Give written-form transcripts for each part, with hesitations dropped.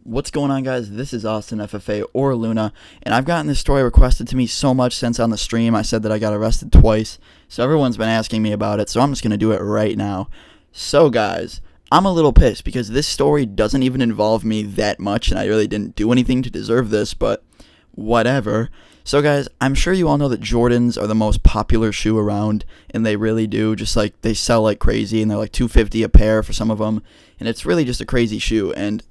What's going on, guys? This is Austin FFA or Luna, and I've gotten this story requested to me so much since on the stream I said that I got arrested twice, so everyone's been asking me about it, so I'm just going to do it right now. So, guys, I'm a little pissed because this story doesn't even involve me that much, and I really didn't do anything to deserve this, but whatever. So, guys, I'm sure you all know that Jordans are the most popular shoe around, and they really do. Just like they sell like crazy, and they're like $250 a pair for some of them, and it's really just a crazy shoe. And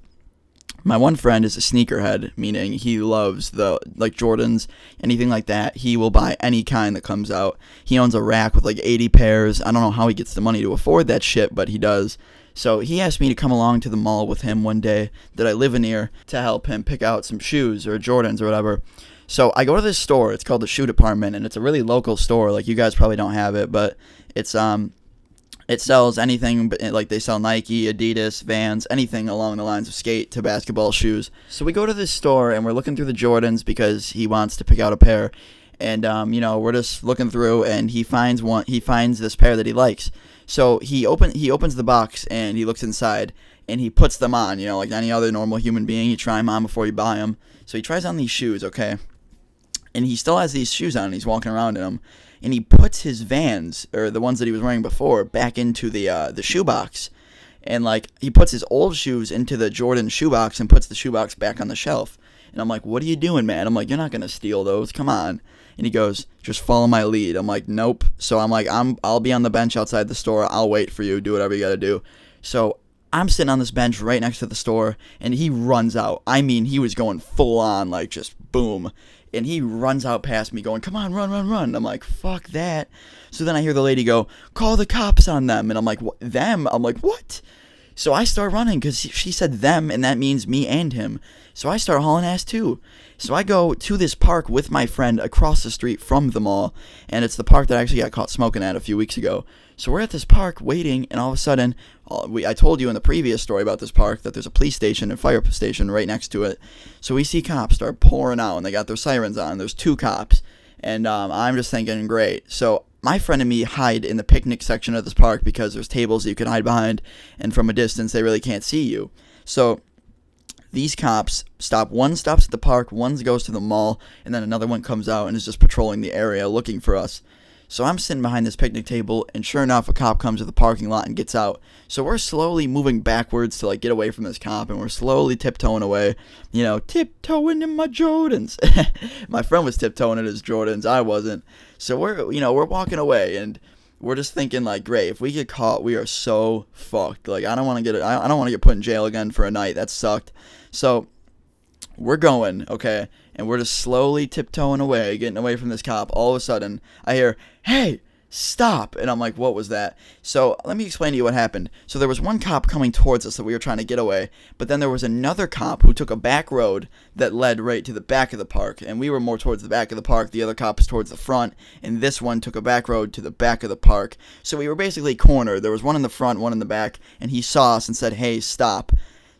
my one friend is a sneakerhead, meaning he loves the like Jordans, anything like that. He will buy any kind that comes out. He owns a rack with like 80 pairs. I don't know how he gets the money to afford that shit, but he does. So he asked me to come along to the mall with him one day that I live near to help him pick out some shoes or Jordans or whatever. So I go to this store. It's called the Shoe Department, and it's a really local store. Like, you guys probably don't have it, but it's it sells anything, like they sell Nike, Adidas, Vans, anything along the lines of skate to basketball shoes. So we go to this store, and we're looking through the Jordans because he wants to pick out a pair. And, we're just looking through, and he finds this pair that he likes. So he opens the box, and he looks inside, and he puts them on, like any other normal human being. You try them on before you buy them. So he tries on these shoes, okay? And he still has these shoes on, and he's walking around in them. And he puts his Vans, or the ones that he was wearing before, back into the shoebox. And, like, he puts his old shoes into the Jordan shoebox and puts the shoebox back on the shelf. And I'm like, what are you doing, man? I'm like, you're not going to steal those. Come on. And he goes, just follow my lead. I'm like, nope. So I'm like, I'll be on the bench outside the store. I'll wait for you. Do whatever you got to do. So I'm sitting on this bench right next to the store, and he runs out. I mean, he was going full on, like, just boom. And he runs out past me going, come on, run, run, run. I'm like, fuck that. So then I hear the lady go, call the cops on them. And I'm like, what? Them? I'm like, what? So I start running because she said them, and that means me and him. So I start hauling ass too. So I go to this park with my friend across the street from the mall, and it's the park that I actually got caught smoking at a few weeks ago. So we're at this park waiting, and all of a sudden, I told you in the previous story about this park that there's a police station and fire station right next to it. So we see cops start pouring out, and they got their sirens on. There's 2 cops, and I'm just thinking, great. So my friend and me hide in the picnic section of this park because there's tables that you can hide behind, and from a distance they really can't see you. So these cops stop. One stops at the park, one goes to the mall, and then another one comes out and is just patrolling the area looking for us. So I'm sitting behind this picnic table, and sure enough, a cop comes to the parking lot and gets out. So we're slowly moving backwards to, like, get away from this cop, and we're slowly tiptoeing away. Tiptoeing in my Jordans. My friend was tiptoeing in his Jordans. I wasn't. So we're walking away, and we're just thinking, like, great, if we get caught, we are so fucked. Like, I don't want to get put in jail again for a night. That sucked. So we're going, okay, and we're just slowly tiptoeing away, getting away from this cop. All of a sudden, I hear, hey, stop. And I'm like, what was that? So let me explain to you what happened. So there was one cop coming towards us that we were trying to get away, but then there was another cop who took a back road that led right to the back of the park, and we were more towards the back of the park. The other cop is towards the front, and this one took a back road to the back of the park. So we were basically cornered. There was one in the front, one in the back, and he saw us and said, hey, stop.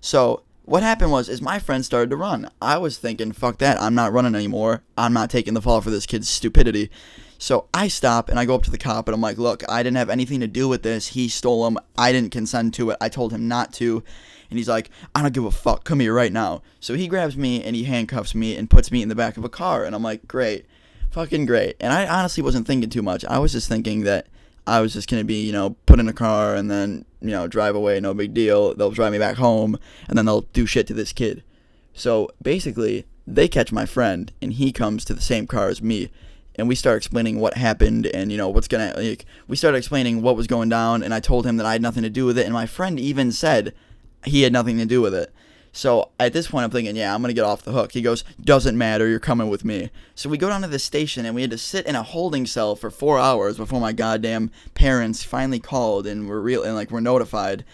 So what happened is my friend started to run. I was thinking, fuck that, I'm not running anymore. I'm not taking the fall for this kid's stupidity. So I stop, and I go up to the cop, and I'm like, look, I didn't have anything to do with this. He stole them. I didn't consent to it. I told him not to. And he's like, I don't give a fuck. Come here right now. So he grabs me, and he handcuffs me and puts me in the back of a car. And I'm like, great. Fucking great. And I honestly wasn't thinking too much. I was just thinking that I was just going to be, put in a car and then, drive away, no big deal. They'll drive me back home, and then they'll do shit to this kid. So basically, they catch my friend, and he comes to the same car as me. And we start explaining what happened and, we started explaining what was going down, and I told him that I had nothing to do with it, and my friend even said he had nothing to do with it. So at this point, I'm thinking, yeah, I'm going to get off the hook. He goes, doesn't matter, you're coming with me. So we go down to the station, and we had to sit in a holding cell for 4 hours before my goddamn parents finally called and were notified.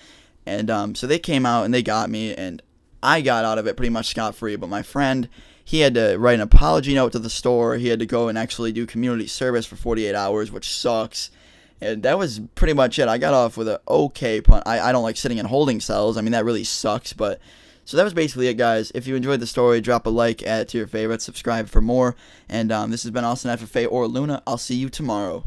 And so they came out, and they got me, and I got out of it pretty much scot-free. But my friend, he had to write an apology note to the store. He had to go and actually do community service for 48 hours, which sucks. And that was pretty much it. I got off with an okay punt. I don't like sitting in holding cells. I mean, that really sucks, but so that was basically it, guys. If you enjoyed the story, drop a like, add it to your favorites, subscribe for more. And this has been Austin FFA or Luna. I'll see you tomorrow.